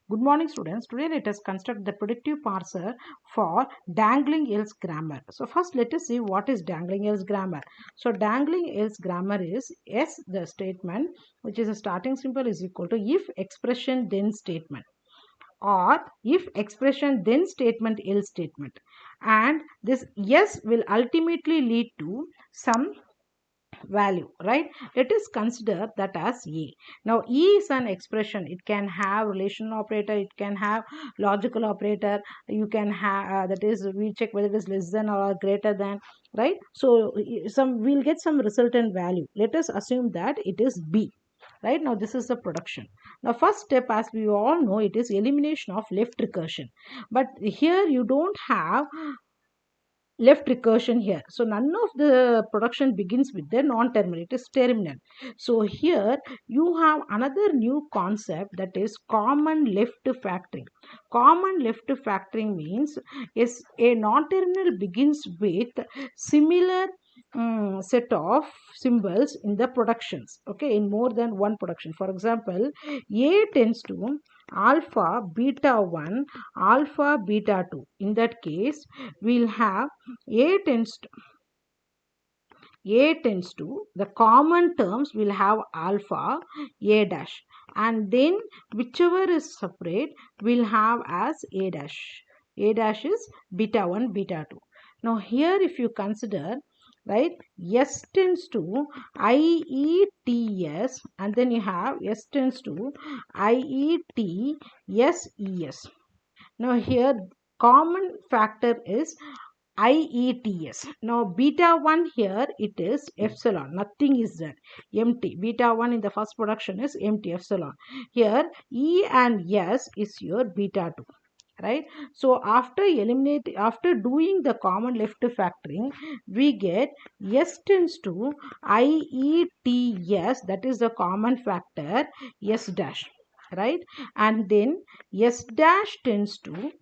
Good morning, students. Today let us construct the predictive parser for dangling else grammar. So first let us see what is dangling else grammar. So dangling else grammar is S the statement, which is a starting symbol, is equal to if expression then statement, or if expression then statement else statement, and this yes will ultimately lead to some value, right? Let us consider that as a. Now e is an expression. It can have relational operator, it can have logical operator, you can have that is, we check whether it is less than or greater than, right? So some, we'll get some resultant value. Let us assume that it is b. Right now this is the production. Now first step, as we all know, it is elimination of left recursion, but here you don't have left recursion here. So none of the production begins with the non-terminal, it is terminal. So here you have another new concept, that is common left factoring. Common left factoring means is a non-terminal begins with similar set of symbols in the productions, okay, in more than one production. For example, a tends to alpha beta 1 alpha beta 2. In that case we'll have a tends to the common terms will have alpha a dash, and then whichever is separate will have as a dash. A dash is beta 1 beta 2. Now here if you consider, right, s tends to IETS, and then you have s tends to IETSES. Now here common factor is IETS. Now beta 1 here it is epsilon, nothing is there, empty. Beta 1 in the first production is empty, epsilon. Here E and S is your beta 2. Right. So after doing the common left factoring, we get S tends to IETS, that is the common factor, S dash, right? And then S dash tends to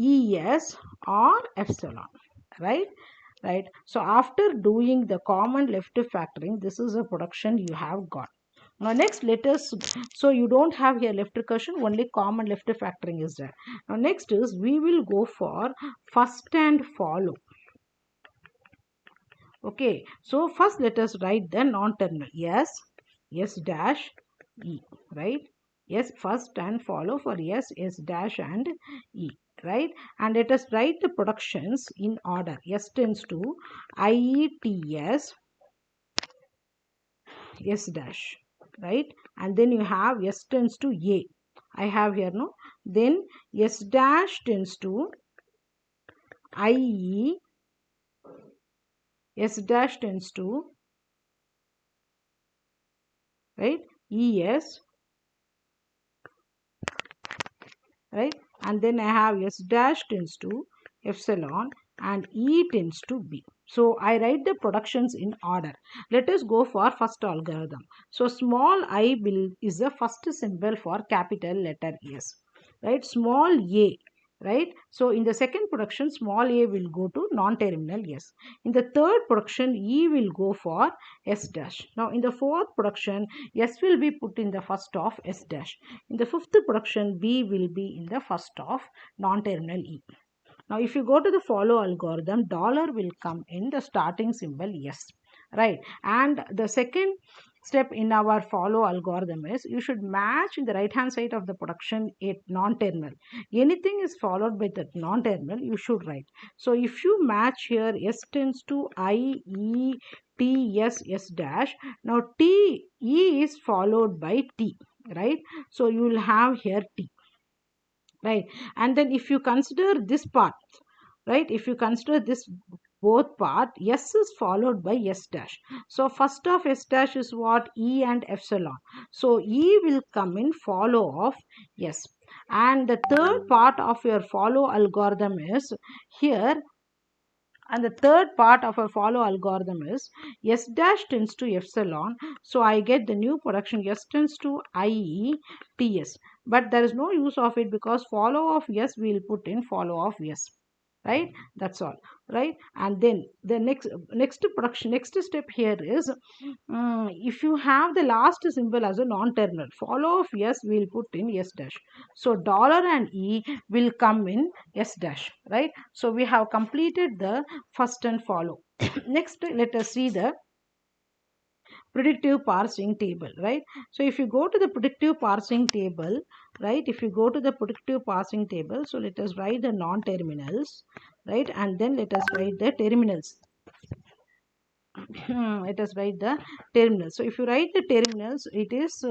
ES or epsilon, right? Right. So after doing the common left factoring, this is the production you have got. Now next let us, so you don't have here left recursion, only common left factoring is there. Now next is we will go for first and follow. Okay, so first let us write the non-terminal S dash E, right? Yes, first and follow for S dash and E, right? And let us write the productions in order. S tends to IETS S dash, right? And then you have S tends to A. I have here, no? Then S dash tends to IE, S dash tends to, right, ES, right? And then I have S dash tends to epsilon and E tends to B. So I write the productions in order. Let us go for first algorithm. So small I is the first symbol for capital letter S, right? Small a, right? So in the second production, small a will go to non-terminal S. In the third production, E will go for S dash. Now in the fourth production, S will be put in the first of S dash. In the fifth production, B will be in the first of non-terminal E. Now if you go to the follow algorithm, dollar will come in the starting symbol S, right? And the second step in our follow algorithm is you should match in the right hand side of the production a non-terminal. Anything is followed by the non-terminal, you should write. So if you match here, S tends to IETS dash. Now T E is followed by T, right? So you will have here T, right? And then if you consider this part, right, if you consider this both part, S is followed by S dash. So first of S dash is what? E and epsilon. So E will come in follow of S. And the third part of your follow algorithm is here, and the third part of a follow algorithm is S dash tends to epsilon. So I get the new production S tends to IETS. But there is no use of it because follow of S we will put in follow of S. right? That's all, right? And then the next step here is, if you have the last symbol as a non-terminal, follow of S we'll put in S dash. So dollar and E will come in S dash, right? So we have completed the first and follow. Next, let us see the predictive parsing table, right? So if you go to the predictive parsing table, right, if you go to the predictive parsing table, so let us write the non-terminals, right, and then let us write the terminals. Let us write the terminals. So if you write the terminals, it is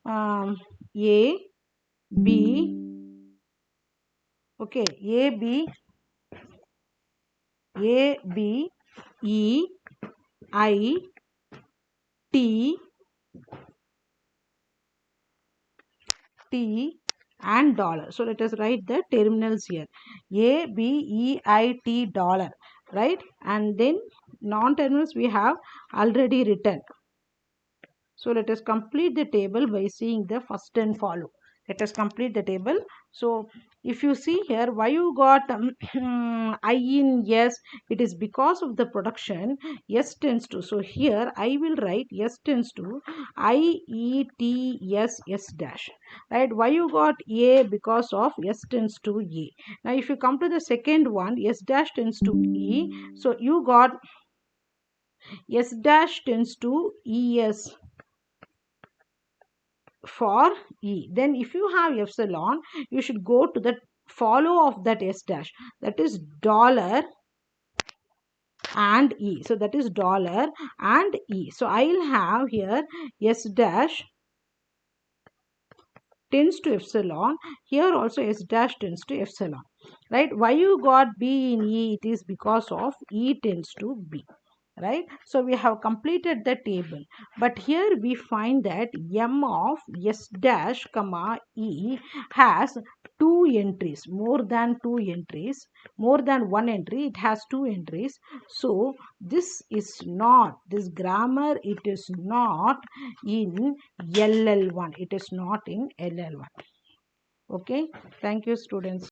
A, B, okay, A, B, E, I, T, T and dollar. So let us write the terminals here. A, B, E, I, T, dollar, right? And then non-terminals we have already written. So let us complete the table by seeing the first and follow. Let us complete the table. So if you see here, why you got I in S, it is because of the production S tends to. So here I will write S tends to I, E, T, S, S dash. Right? Why you got A? Because of S tends to A. Now if you come to the second one, S dash tends to E. So you got S dash tends to ES for E. Then if you have epsilon, you should go to the follow of that S dash, that is dollar and E. So that is dollar and E. So I will have here S dash tends to epsilon. Here also S dash tends to epsilon, right? Why you got B in E? It is because of E tends to B, right? So we have completed the table, but here we find that M of S dash comma E has two entries, more than one entry, it has two entries. So this grammar, it is not in LL1, it is not in LL1. Okay, thank you students.